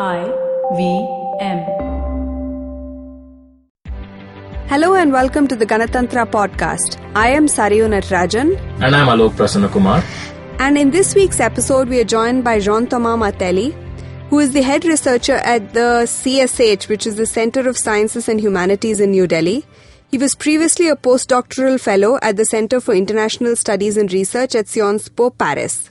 IVM. Hello and welcome to the Ganatantra podcast. I am Sarayu Natarajan. And I'm Alok Prasanna Kumar. And in this week's episode, we are joined by Jean Tomas Martelli, who is the head researcher at the CSH, which is the Center of Sciences and Humanities in New Delhi. He was previously a postdoctoral fellow at the Center for International Studies and Research at Sciences Po, Paris.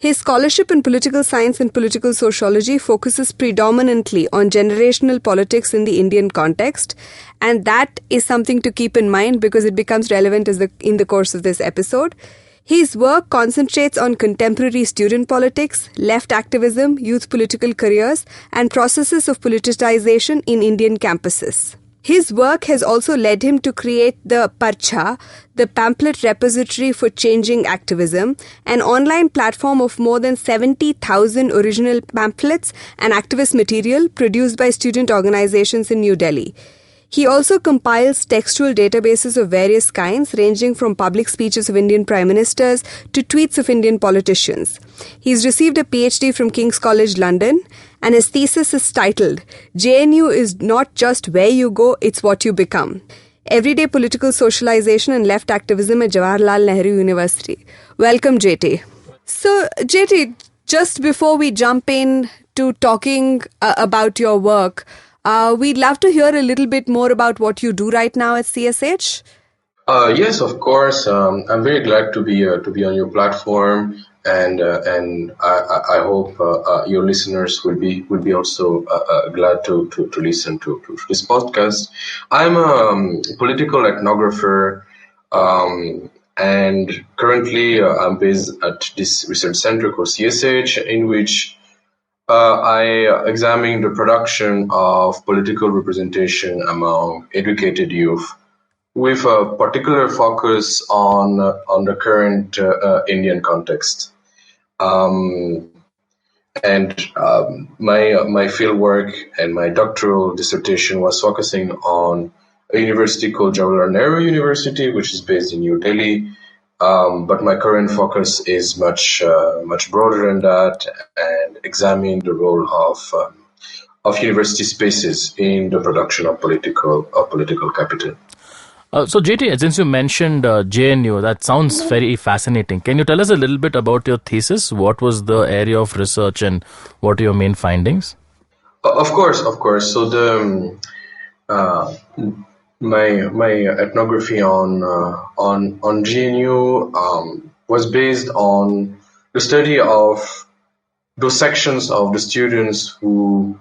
His scholarship in political science and political sociology focuses predominantly on generational politics in the Indian context, and that is something to keep in mind because it becomes relevant in the course of this episode. His work concentrates on contemporary student politics, left activism, youth political careers, and processes of politicization in Indian campuses. His work has also led him to create the Parcha, the pamphlet repository for changing activism, an online platform of more than 70,000 original pamphlets and activist material produced by student organizations in New Delhi. He also compiles textual databases of various kinds, ranging from public speeches of Indian prime ministers to tweets of Indian politicians. He's received a PhD from King's College London, and his thesis is titled, "JNU is not just where you go, it's what you become. Everyday political socialization and left activism at Jawaharlal Nehru University." Welcome, JT. So, JT, just before we jump in to talking about your work, we'd love to hear a little bit more about what you do right now at CSH. Yes, of course. I'm very glad to be on your platform, and I hope your listeners will be also glad to listen to this podcast. I'm a political ethnographer, and currently I'm based at this research center called CSH, in which I examine the production of political representation among educated youth, with a particular focus on the current Indian context. My fieldwork and my doctoral dissertation was focusing on a university called Jawaharlal Nehru University, which is based in New Delhi. But my current focus is much broader than that, and examining the role of university spaces in the production of political capital. So JT, since you mentioned JNU, that sounds very fascinating. Can you tell us a little bit about your thesis? What was the area of research and what are your main findings? Of course. So my ethnography on GNU was based on the study of those sections of the students who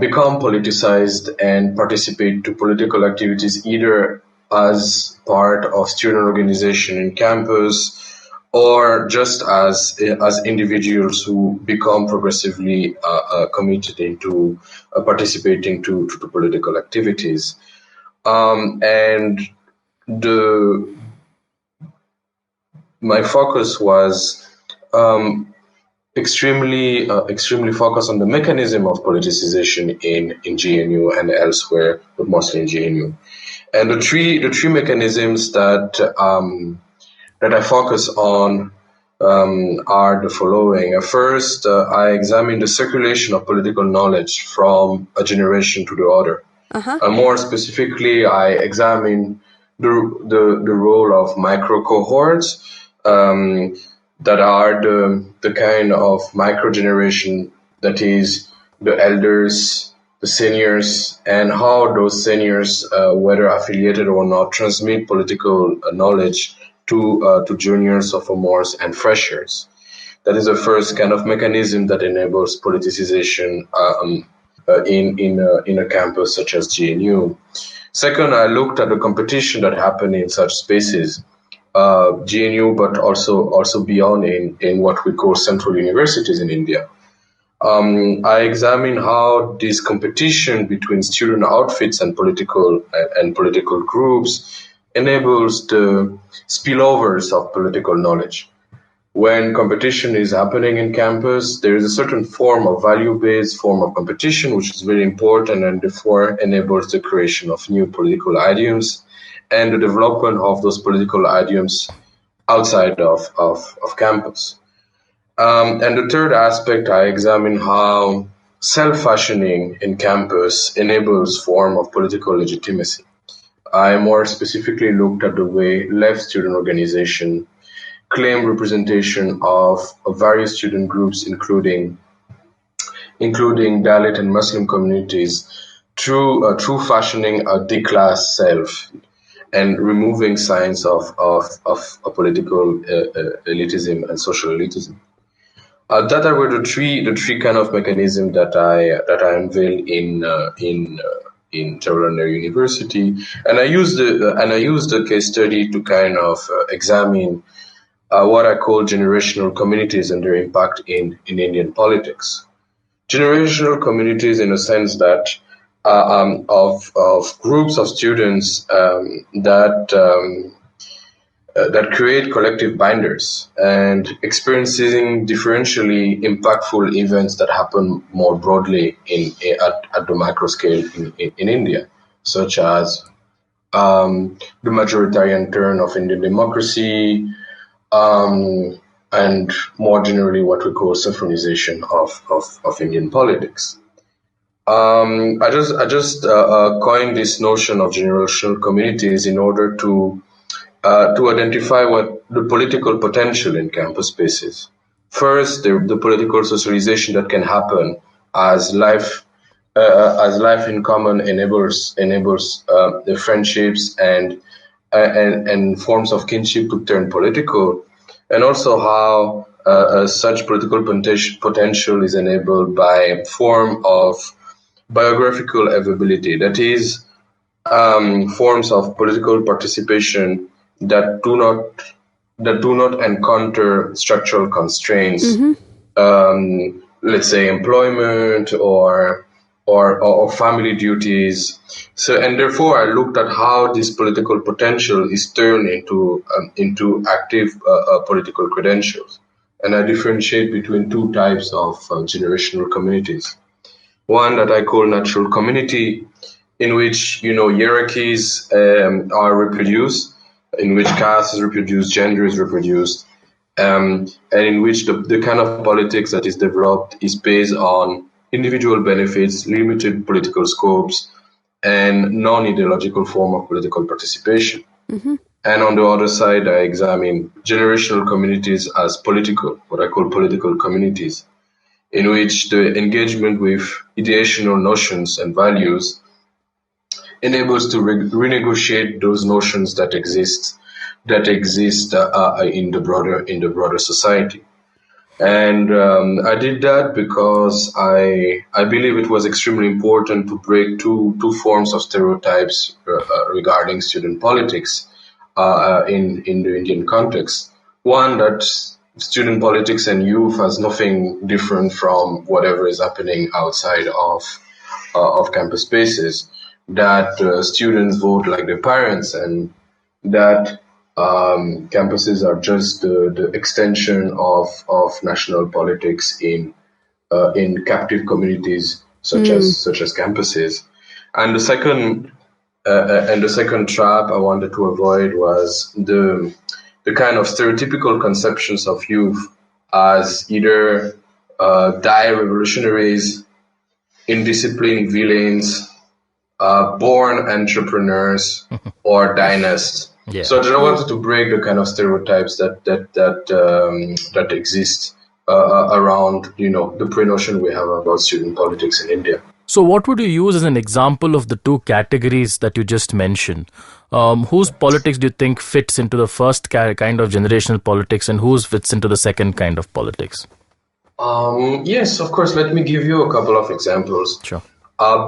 become politicized and participate to political activities either as part of student organization in campus or just as individuals who become progressively committed into participating to political activities. My focus was extremely focused on the mechanism of politicization in GNU and elsewhere, but mostly in GNU. And the three mechanisms that I focus on are the following. First, I examine the circulation of political knowledge from a generation to the other. And more specifically, I examine the role of micro cohorts that are the kind of micro generation that is the elders, the seniors, and how those seniors, whether affiliated or not, transmit political knowledge to juniors, sophomores, and freshers. That is the first kind of mechanism that enables politicization in a campus such as GNU. Second, I looked at the competition that happened in such spaces, GNU, but also beyond in what we call central universities in India. I examined how this competition between student outfits and political groups enables the spillovers of political knowledge. When competition is happening in campus, there is a certain form of value-based form of competition, which is very important and therefore enables the creation of new political idioms and the development of those political idioms outside of campus. And the third aspect, I examine how self-fashioning in campus enables form of political legitimacy. I more specifically looked at the way left student organization claim representation of various student groups, including Dalit and Muslim communities, through fashioning a D-class self and removing signs of a political elitism and social elitism. That were the three kind of mechanisms that I unveiled in Jawaharlal Nehru University, and I used the case study to kind of examine what I call generational communities and their impact in Indian politics. Generational communities, in a sense that of groups of students that create collective binders and experiencing differentially impactful events that happen more broadly at the macro scale in India, such as the majoritarian turn of Indian democracy, and more generally what we call synchronization of Indian politics. I just coined this notion of generational communities in order to identify what the political potential in campus spaces. First, the political socialization that can happen as life in common enables the friendships and forms of kinship to turn political, and also how such political potential is enabled by a form of biographical availability, that is, forms of political participation that do not encounter structural constraints, let's say employment or family duties. So, and therefore, I looked at how this political potential is turned into active political credentials, and I differentiate between two types of generational communities. One that I call natural community, in which hierarchies are reproduced, in which caste is reproduced, gender is reproduced, and in which the kind of politics that is developed is based on individual benefits, limited political scopes, and non-ideological form of political participation. And on the other side, I examine generational communities as what I call political communities, in which the engagement with ideational notions and values enables to renegotiate those notions that exist in the broader society. And I did that because I believe it was extremely important to break two forms of stereotypes regarding student politics in the Indian context. One, that student politics and youth has nothing different from whatever is happening outside of campus spaces. That students vote like their parents, and that campuses are just the extension of national politics in captive communities such as campuses. And the second trap I wanted to avoid was the kind of stereotypical conceptions of youth as either dire revolutionaries, indisciplined villains, born entrepreneurs, or dynasts. Yeah. So I wanted to break the kind of stereotypes that exist around the pre-notion we have about student politics in India. So what would you use as an example of the two categories that you just mentioned? Whose politics do you think fits into the first kind of generational politics, and whose fits into the second kind of politics? Yes, of course. Let me give you a couple of examples. Sure.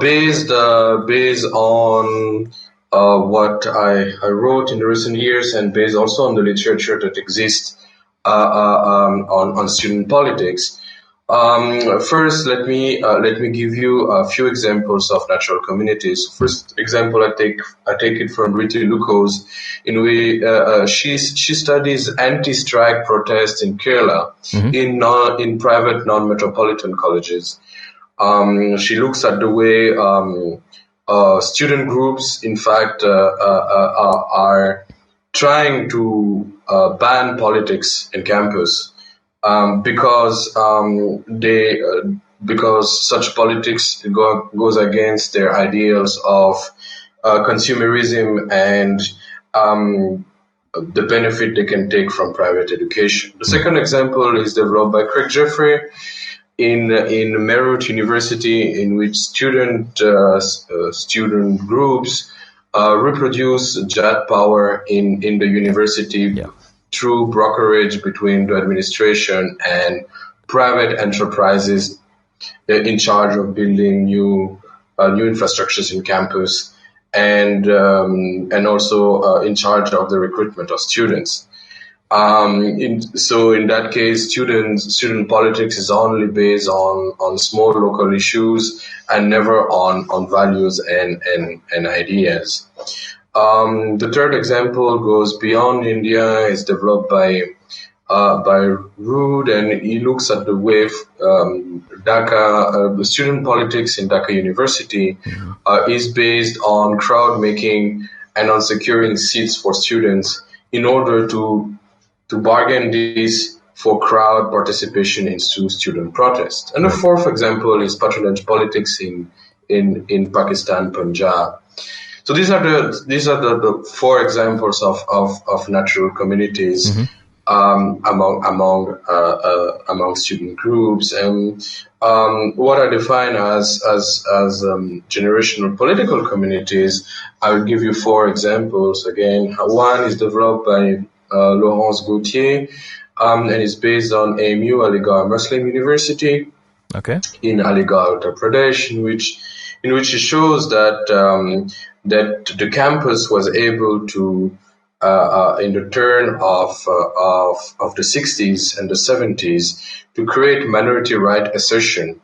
Based on what I wrote in the recent years, and based also on the literature that exists on student politics. First, let me give you a few examples of natural communities. First example, I take it from Riti Lukos, in which she studies anti-strike protests in Kerala in private non-metropolitan colleges. She looks at the way student groups, in fact, are trying to ban politics in campus because because such politics goes against their ideals of consumerism and the benefit they can take from private education. The second example is developed by Craig Jeffrey in Merritt University, in which student groups reproduce jet power in the university through brokerage between the administration and private enterprises in charge of building new infrastructures in campus, and also in charge of the recruitment of students. So in that case, student politics is only based on small local issues and never on values and ideas. The third example goes beyond India. It's developed by Rood, and he looks at the way Dhaka, the student politics in Dhaka University is based on crowd making and on securing seats for students in order to bargain this for crowd participation in student protest. And the fourth example is patronage politics in Pakistan, Punjab. So these are the four examples of natural communities among student groups. And what I define as generational political communities, I will give you four examples. Again, one is developed by Laurence Gauthier, and is based on AMU, Aligarh Muslim University, in Aligarh, Uttar Pradesh, in which it shows that the campus was able to, in the turn of the 60s and the 70s, to create minority right assertion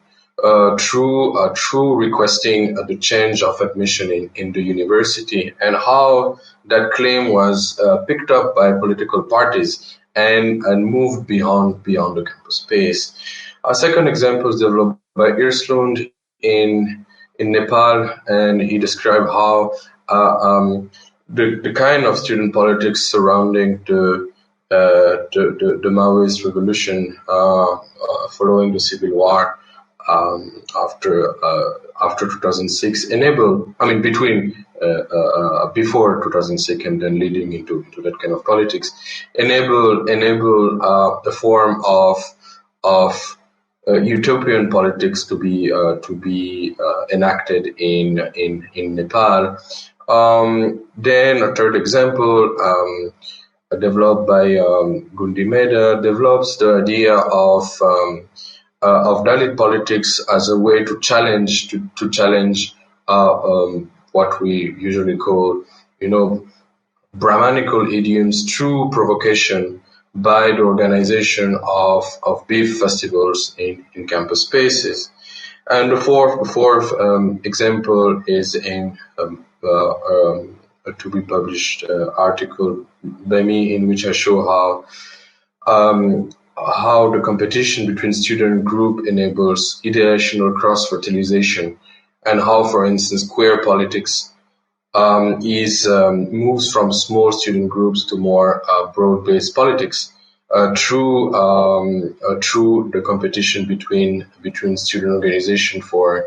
through requesting the change of admission in the university, and how that claim was picked up by political parties and moved beyond the campus space. A second example is developed by Irslund in Nepal, and he described how the kind of student politics surrounding the Maoist revolution following the civil war after 2006 before 2006 and then leading into that kind of politics, enable a form of utopian politics to be enacted in Nepal. Then a third example, developed by Gundi Mehta, develops the idea of Dalit politics as a way to challenge what we usually call, Brahmanical idioms through provocation by the organization of beef festivals in campus spaces. And the fourth example is in a to be published article by me, in which I show how the competition between student group enables ideational cross-fertilization, and how, for instance, queer politics moves from small student groups to more broad-based politics through the competition between student organization for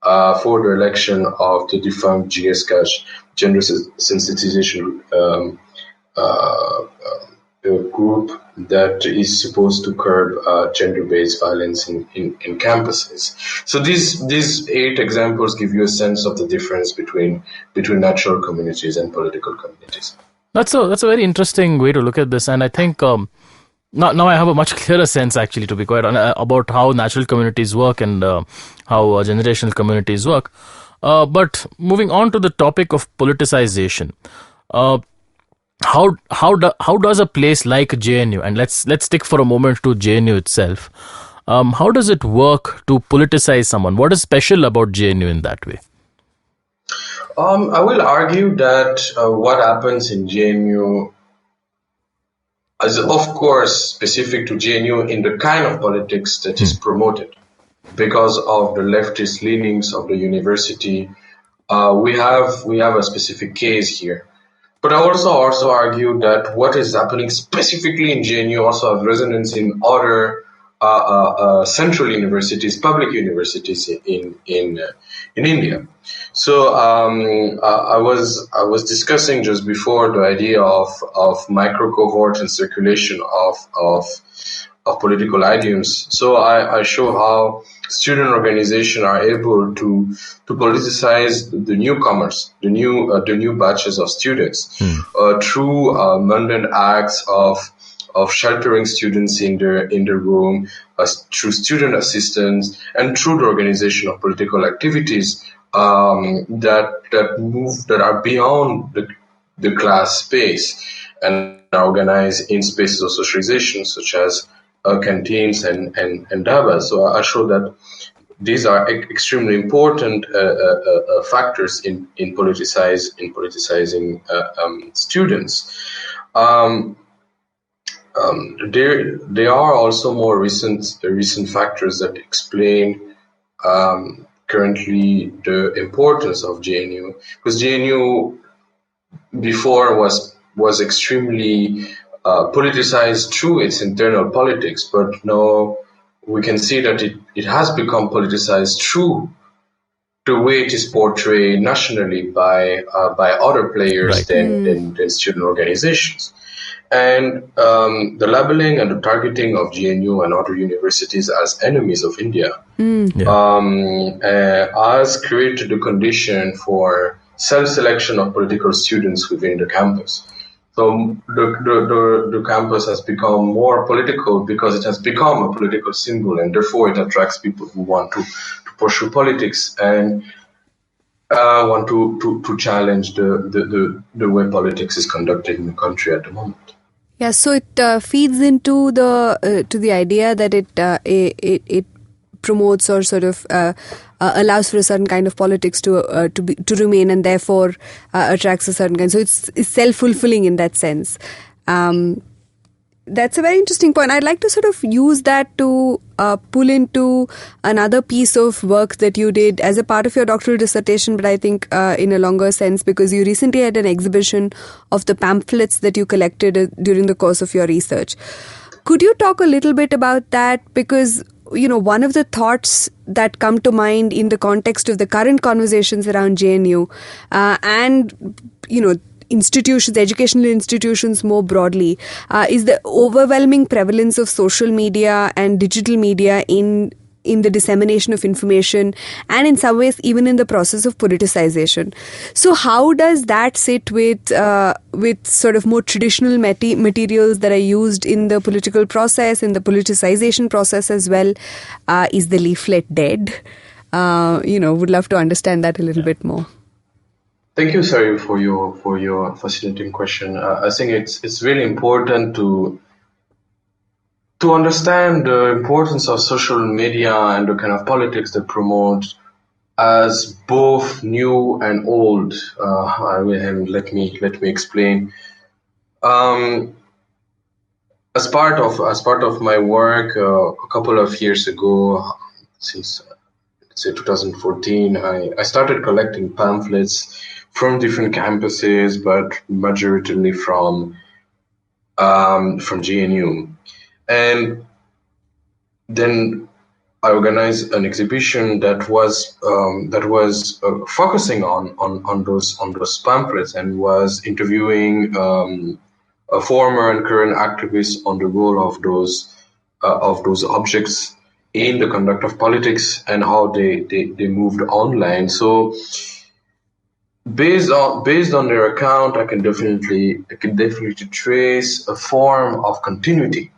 the election of the defunct GS Cash gender sensitization group that is supposed to curb gender-based violence in campuses. So these 8 examples give you a sense of the difference between natural communities and political communities. That's a very interesting way to look at this, and I think now I have a much clearer sense, actually, to be quite honest, about how natural communities work and how generational communities work. But moving on to the topic of politicization, how does a place like JNU, and let's stick for a moment to JNU itself, how does it work to politicize someone? What is special about JNU in that way? I will argue that what happens in JNU is, of course, specific to JNU in the kind of politics that is promoted. Because of the leftist leanings of the university, we have a specific case here. But I also argue that what is happening specifically in JNU also has resonance in other central universities, public universities in India. So I was discussing just before the idea of micro cohort and circulation of political idioms. So I show how student organizations are able to politicize the newcomers, the new batches of students through mundane acts of sheltering students in the room, through student assistance, and through the organization of political activities that are beyond the class space and are organized in spaces of socialization, such as canteens and dabas. So I show that these are extremely important factors in politicizing students. There are also more recent factors that explain currently the importance of GNU, because GNU before was extremely politicized through its internal politics, but now we can see that it has become politicized through the way it is portrayed nationally by other players than student organizations. And the labeling and the targeting of GNU and other universities as enemies of India has created the condition for self-selection of political students within the campus. So the campus has become more political because it has become a political symbol, and therefore it attracts people who want to pursue politics and want to challenge the way politics is conducted in the country at the moment. Yeah, so it feeds into the idea that it promotes or sort of allows for a certain kind of politics to remain, and therefore attracts a certain kind. So it's self-fulfilling in that sense. That's a very interesting point. I'd like to sort of use that to pull into another piece of work that you did as a part of your doctoral dissertation, but I think in a longer sense, because you recently had an exhibition of the pamphlets that you collected during the course of your research. Could you talk a little bit about that? Because, one of the thoughts that come to mind in the context of the current conversations around GNU and, institutions, educational institutions more broadly, is the overwhelming prevalence of social media and digital media in the dissemination of information, and in some ways even in the process of politicization. So how does that sit with sort of more traditional materials that are used in the political process, in the politicization process as well? Is the leaflet dead? Would love to understand that a little bit more. Thank you, Sari, for your fascinating question. I think it's really important to understand the importance of social media and the kind of politics that promote as both new and old. And let me explain. As part of my work, a couple of years ago, since say 2014, I started collecting pamphlets from different campuses, but majoritarily from GNU. And then I organized an exhibition that was focusing on those pamphlets and was interviewing a former and current activist on the role of those objects in the conduct of politics and how they moved online. So based on their account, I can definitely trace a form of continuity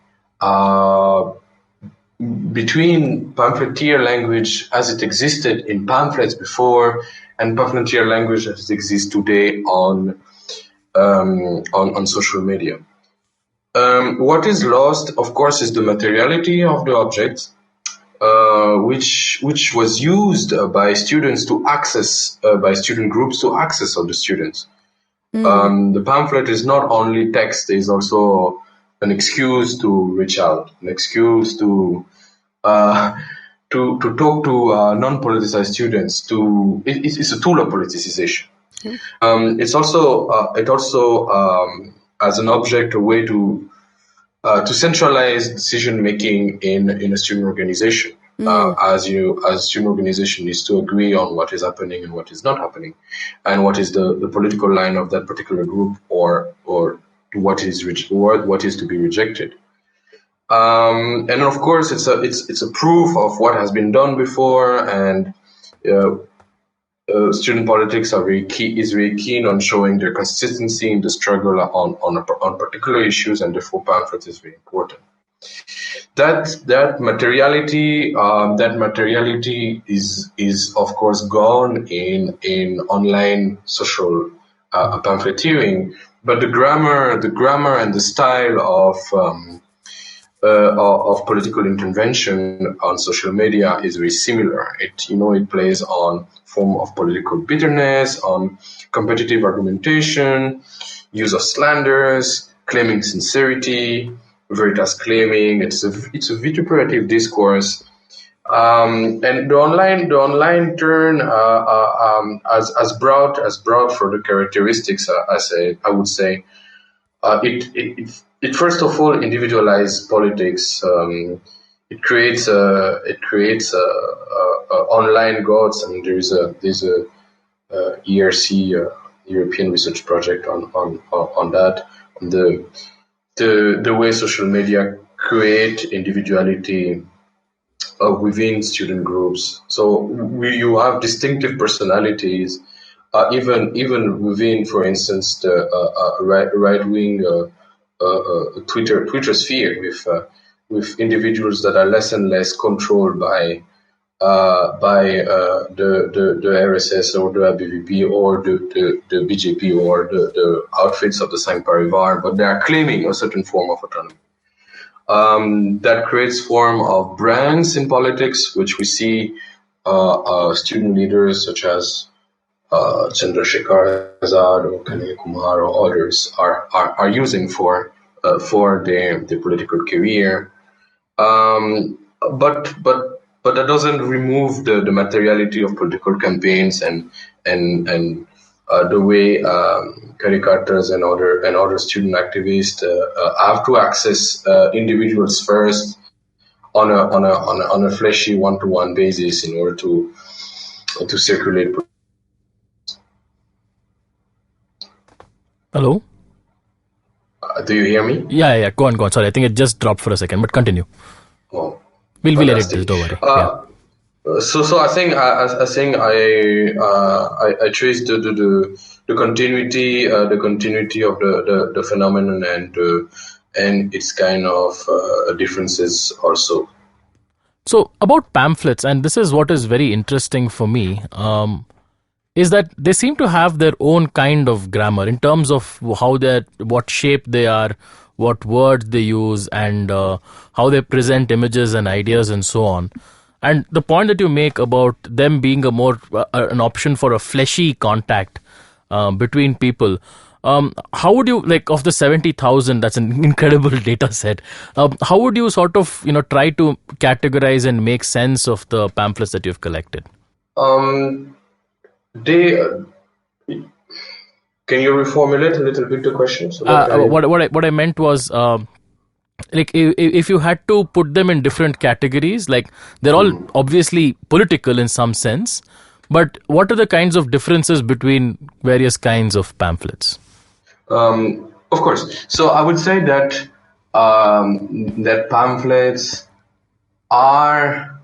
between pamphleteer language as it existed in pamphlets before and pamphleteer language as it exists today on social media. What is lost, of course, is the materiality of the object, which was used by students to access, by student groups to access other students. The pamphlet is not only text; there is also an excuse to reach out, an excuse to talk to non-politicized students. It's a tool of politicization. It also as an object a way to to centralize decision making in a student organization. As student organization needs to agree on what is happening and what is not happening, and what is the political line of that particular group, or what is to be rejected. And of course, it's a proof of what has been done before, and student politics is very keen on showing their consistency in the struggle on particular issues, and therefore pamphlet is very important. That materiality is of course gone in online social pamphleteering, but the grammar and the style of political intervention on social media is very similar. It plays on form of political bitterness, on competitive argumentation, use of slanders, claiming sincerity, veritas claiming. It's a vituperative discourse, and the online turn as broad for the characteristics. I would say it first of all individualizes politics. It creates online gods. I mean, there's a ERC European Research Project on that, on the way social media create individuality within student groups. So you have distinctive personalities, even within, for instance, the right wing Twitter sphere, with individuals that are less and less controlled by the RSS or the ABVP or the BJP or the outfits of the Sangh Parivar, but they are claiming a certain form of autonomy. That creates form of brands in politics, which we see student leaders such as Chandrasekhar Azad or Kanhaiya Kumar or others are using for their political career. But that doesn't remove the materiality of political campaigns and the way caricatures and other student activists have to access individuals first on a fleshy one-to-one basis in order to circulate. Hello? Do you hear me? Yeah. Go on. Sorry, I think it just dropped for a second, but continue. Oh, we'll edit this. Don't worry. So I think I traced the continuity of the phenomenon and its kind of differences also. So about pamphlets, and this is what is very interesting for me, is that they seem to have their own kind of grammar in terms of what shape they are, what words they use, and how they present images and ideas and so on. And the point that you make about them being an option for a fleshy contact between people, how would you, like, of the 70,000, that's an incredible data set, how would you sort of try to categorize and make sense of the pamphlets that you've collected? Can you reformulate a little bit the question? So what I meant was, like, if you had to put them in different categories, like, they're all obviously political in some sense, but what are the kinds of differences between various kinds of pamphlets? Of course. So I would say that that pamphlets are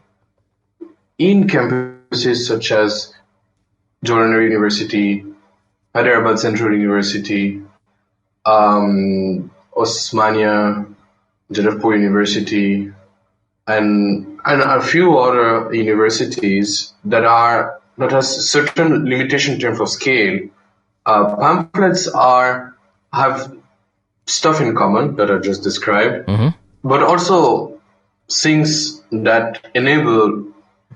in campuses such as Jawaharlal Nehru University, Hyderabad Central University, Osmania, Jadavpur University, and a few other universities that has certain limitation in terms of scale. Pamphlets have stuff in common that I just described, but also things that enable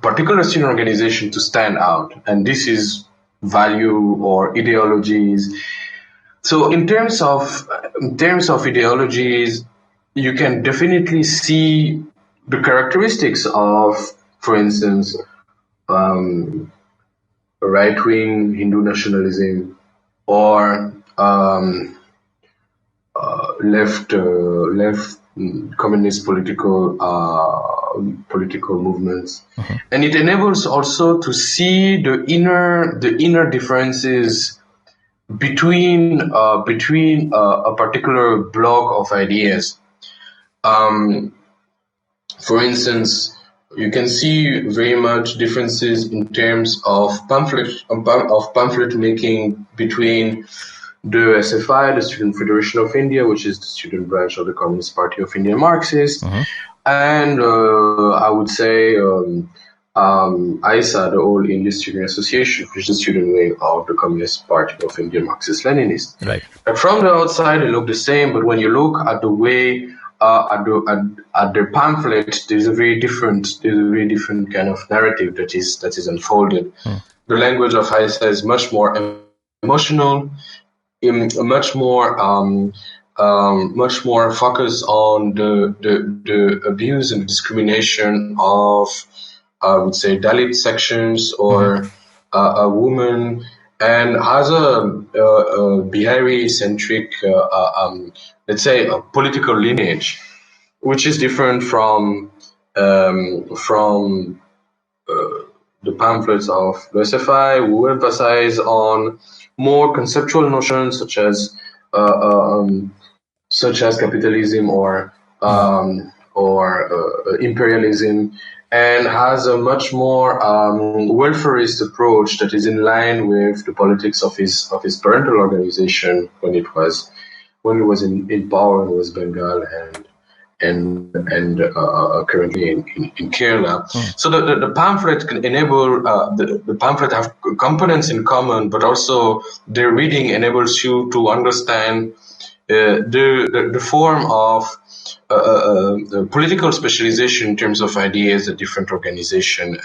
particular student organization to stand out, and this is value or ideologies. So in terms of ideologies, you can definitely see the characteristics of, for instance, right-wing Hindu nationalism communist political movements, and it enables also to see the inner differences between a particular block of ideas. For instance, you can see very much differences in terms of pamphlet making between the SFI, the Student Federation of India, which is the student branch of the Communist Party of India Marxist, and I would say ISA, the All India Student Association, which is the student wing of the Communist Party of India Marxist Leninist. Right. And from the outside, they look the same, but when you look at the way at the pamphlet, there's a very different kind of narrative that is unfolded. The language of ISA is much more emotional, much more focused on the abuse and discrimination of, I would say, Dalit sections or a woman, and has a Bihari-centric, let's say, a political lineage, which is different from the pamphlets of the SFI, who emphasize on more conceptual notions such as capitalism or imperialism, and has a much more welfarist approach that is in line with the politics of his parental organization when he was in power in West Bengal and currently in Kerala. So the pamphlet can enable the pamphlet have components in common, but also their reading enables you to understand the form of the political specialization in terms of ideas that different organizations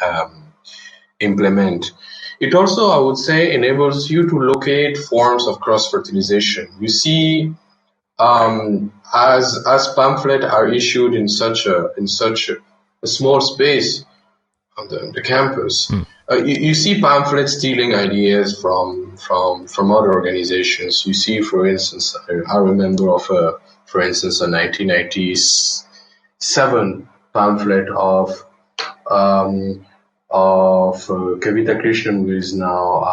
implement. It also, I would say, enables you to locate forms of cross-fertilization. You see, as pamphlets are issued in such a small space on the campus, you see pamphlets stealing ideas from other organizations. You see, for instance, I remember of a 1997 pamphlet of Kavita Krishnan, who is now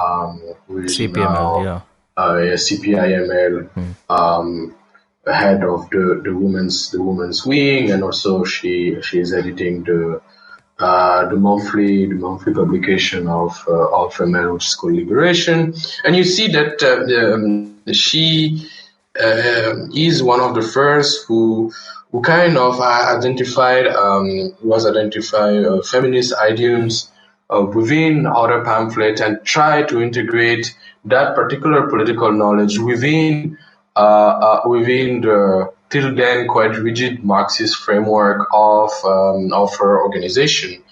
CPML, CPIML, head of the women's wing, and also she is editing the monthly publication of ML, which is called Liberation. And you see that she is one of the first who kind of identified feminist idioms within other pamphlets and tried to integrate that particular political knowledge within the till then quite rigid Marxist framework of her organization,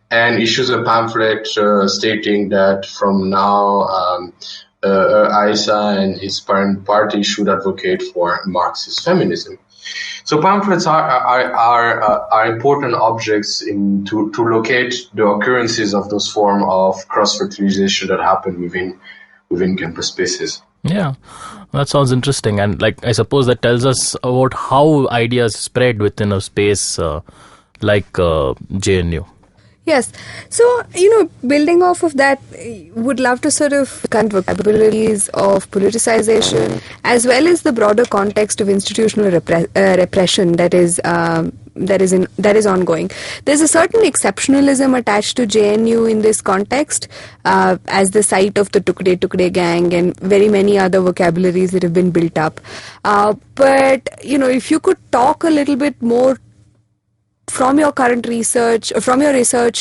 and issues a pamphlet stating that from now ISA and his parent party should advocate for Marxist feminism. So pamphlets are important objects to locate the occurrences of those forms of cross-fertilization that happen within campus spaces. Yeah, that sounds interesting. And I suppose that tells us about how ideas spread within a space like JNU. Yes. So, building off of that, would love to sort of kind of vocabularies of politicization as well as the broader context of institutional repression that is ongoing. There's a certain exceptionalism attached to JNU in this context as the site of the Tukde gang and very many other vocabularies that have been built up. But, if you could talk a little bit more from your research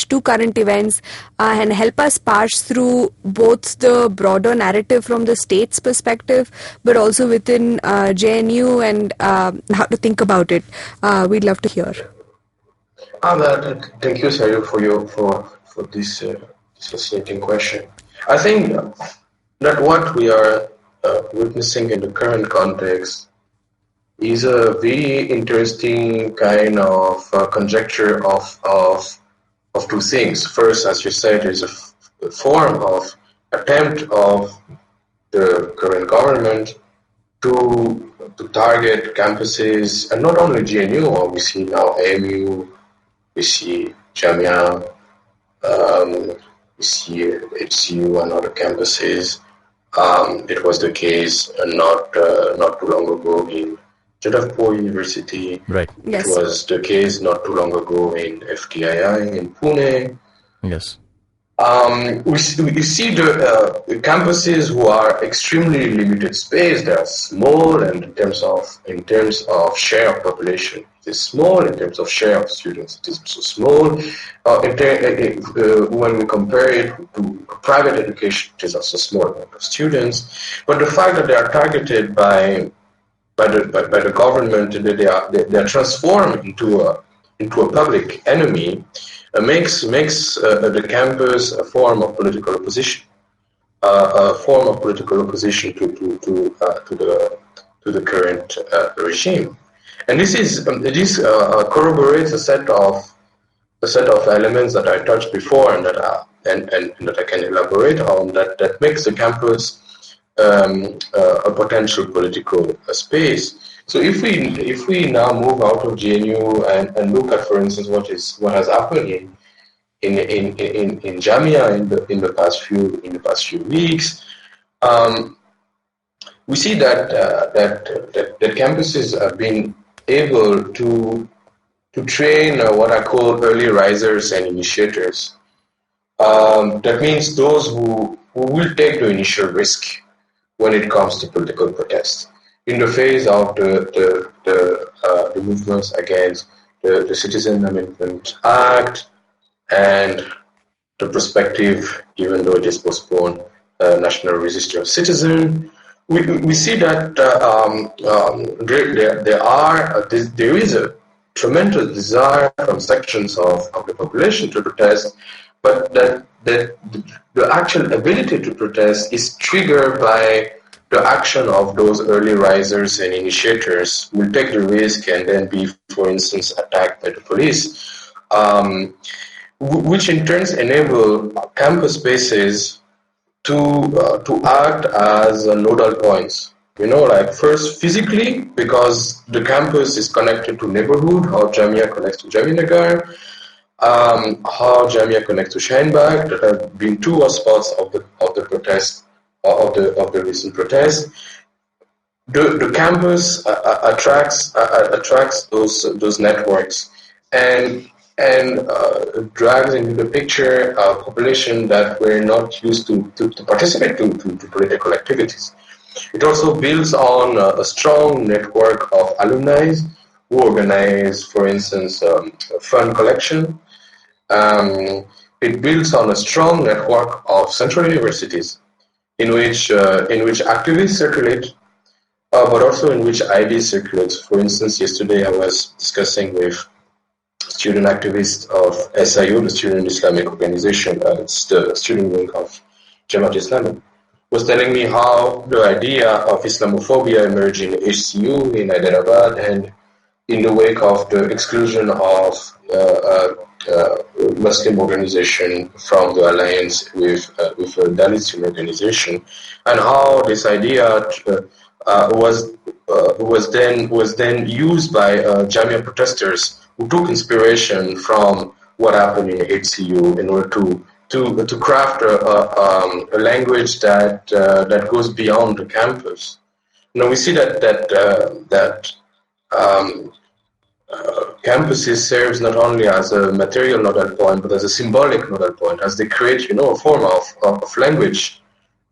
to current events and help us parse through both the broader narrative from the state's perspective, but also within JNU and how to think about it. We'd love to hear. Thank you, Sayu, for this fascinating question. I think that what we are witnessing in the current context is a very interesting kind of conjecture of two things. First, as you said, is a form of attempt of the current government to target campuses, and not only GNU, we see now AMU, we see Jamia, we see HCU and other campuses. It was the case not too long ago in Jadavpur University. Right. Yes. It was the case not too long ago in FTII in Pune. Yes. We see the campuses who are extremely limited space. They are small, and in terms of share of population, it is small. In terms of share of students, it is so small. When we compare it to private education, it is also small amount of students. But the fact that they are targeted by the government, that they are transformed into a public enemy, makes the campus a form of political opposition, to the current regime, and this corroborates a set of elements that I touched before, and that I can elaborate on, that makes the campus a potential political space. So if we now move out of GNU and look at, for instance, what has happened in Jamia in the past few weeks, we see that campuses have been able to train what I call early risers and initiators. That means those who will take the initial risk when it comes to political protest. In the face of the movements against the Citizen Amendment Act and the prospective, even though it is postponed, National Register of Citizens, we see that there is a tremendous desire from sections of the population to protest, but that the actual ability to protest is triggered by the action of those early risers and initiators who will take the risk and then be, for instance, attacked by the police, which in turn enable campus spaces to act as nodal points. Like first physically, because the campus is connected to neighborhood, how Jamia connects to Jaminagar, how Jamia connects to Shaheenbagh, that have been two hotspots of the protest, of the recent protest. The campus attracts those networks and drags into the picture a population that were not used to participate to political activities. It also builds on a strong network of alumni who organize, for instance, fund collection. It builds on a strong network of central universities in which activists circulate, but also in which ideas circulate. For instance, yesterday I was discussing with student activists of SIO, the Student Islamic Organization. It's the student wing of Jamaat Islami. Was telling me how the idea of Islamophobia emerged in HCU in Hyderabad, and in the wake of the exclusion of Muslim organization from the alliance with a Dalit student organization, and how this idea was then used by Jamia protesters who took inspiration from what happened in HCU in order to craft a language that goes beyond the campus. We see that campuses serves not only as a material nodal point, but as a symbolic nodal point, as they create, a form of language,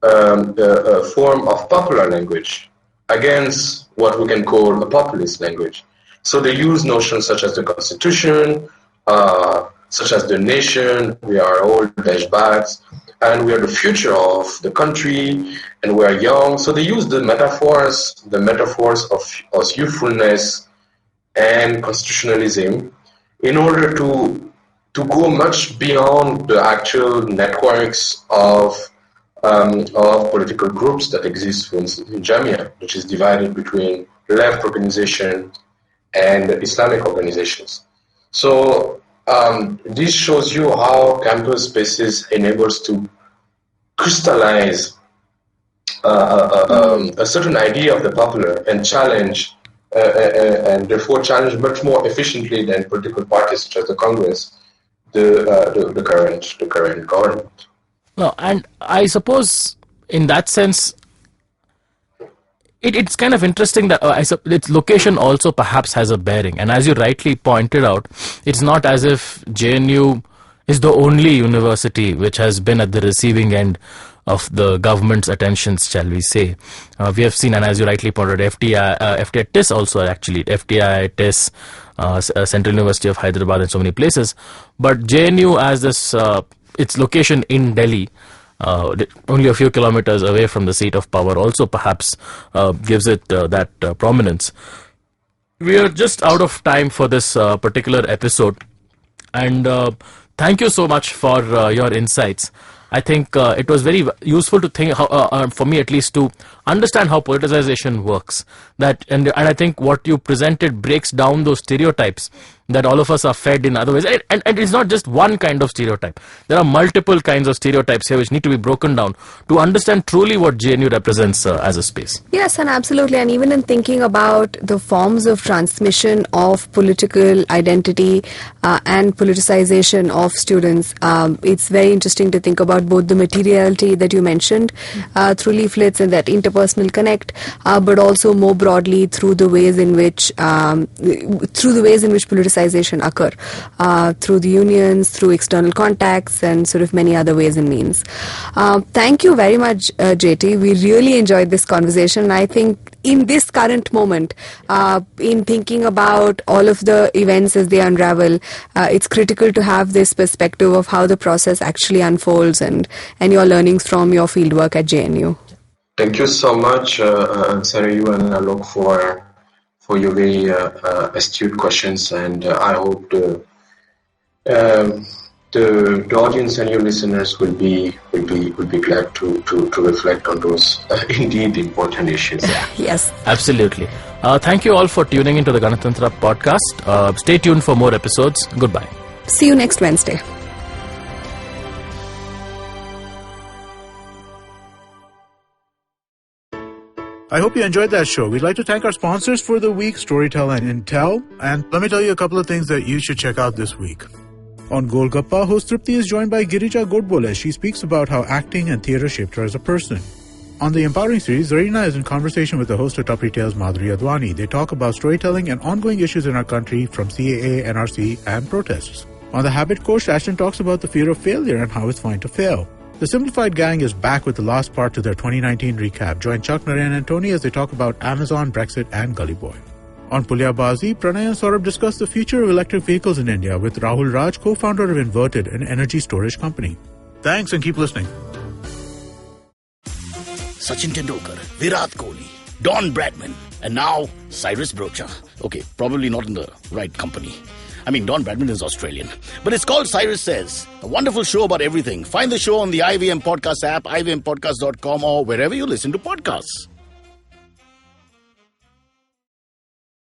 a form of popular language against what we can call a populist language. So they use notions such as the constitution, such as the nation, we are all Deshbats, and we are the future of the country, and we are young. So they use the metaphors of youthfulness and constitutionalism in order to go much beyond the actual networks of political groups that exist, for instance, in Jamia, which is divided between left organization and Islamic organizations. So this shows you how campus spaces enables to crystallize a certain idea of the popular and challenge, and therefore challenge much more efficiently than political parties such as the Congress, the current government. No, and I suppose in that sense, it's kind of interesting that its location also perhaps has a bearing. And as you rightly pointed out, it's not as if JNU is the only university which has been at the receiving end of the government's attentions, shall we say. We have seen, and as you rightly pointed out, FTI, TIS also actually, FTI, TIS, Central University of Hyderabad and so many places. But JNU as this, its location in Delhi, only a few kilometers away from the seat of power, also perhaps gives it that prominence. We are just out of time for this particular episode, and thank you so much for your insights. I think it was very useful to think, for me at least, to understand how politicization works. And I think what you presented breaks down those stereotypes that all of us are fed in other ways. And it's not just one kind of stereotype. There are multiple kinds of stereotypes here which need to be broken down to understand truly what JNU represents as a space. Yes, and absolutely. And even in thinking about the forms of transmission of political identity and politicization of students, it's very interesting to think about both the materiality that you mentioned through leaflets and that interpersonal connect, but also more broadly through the ways in which politicization occur, through the unions, through external contacts, and sort of many other ways and means. Thank you very much, JT. We really enjoyed this conversation. I think in this current moment, in thinking about all of the events as they unravel, it's critical to have this perspective of how the process actually unfolds and your learnings from your fieldwork at JNU. Thank you so much, Sarah, and I look for your very astute questions, and I hope the audience and your listeners will be glad to reflect on those indeed important issues. Yes, absolutely. Thank you all for tuning into the Ganatantra podcast. Stay tuned for more episodes. Goodbye. See you next Wednesday. I hope you enjoyed that show. We'd like to thank our sponsors for the week, Storytel and Intel. And let me tell you a couple of things that you should check out this week. On Golgappa, host Tripti is joined by Girija Godbole as she speaks about how acting and theatre shaped her as a person. On the Empowering series, Zarina is in conversation with the host of Top Retail's Madhuri Advani. They talk about storytelling and ongoing issues in our country from CAA, NRC, and protests. On The Habit Coach, Ashton talks about the fear of failure and how it's fine to fail. The Simplified Gang is back with the last part to their 2019 recap. Join Chuck, Narayan, and Tony as they talk about Amazon, Brexit, and Gully Boy. On Pulyabazi, Pranay and Saurabh discuss the future of electric vehicles in India with Rahul Raj, co-founder of Inverted, an energy storage company. Thanks and keep listening. Sachin Tendulkar, Virat Kohli, Don Bradman, and now Cyrus Brocha. Okay, probably not in the right company. I mean, Don Bradman is Australian. But it's called Cyrus Says, a wonderful show about everything. Find the show on the IVM Podcast app, ivmpodcast.com, or wherever you listen to podcasts.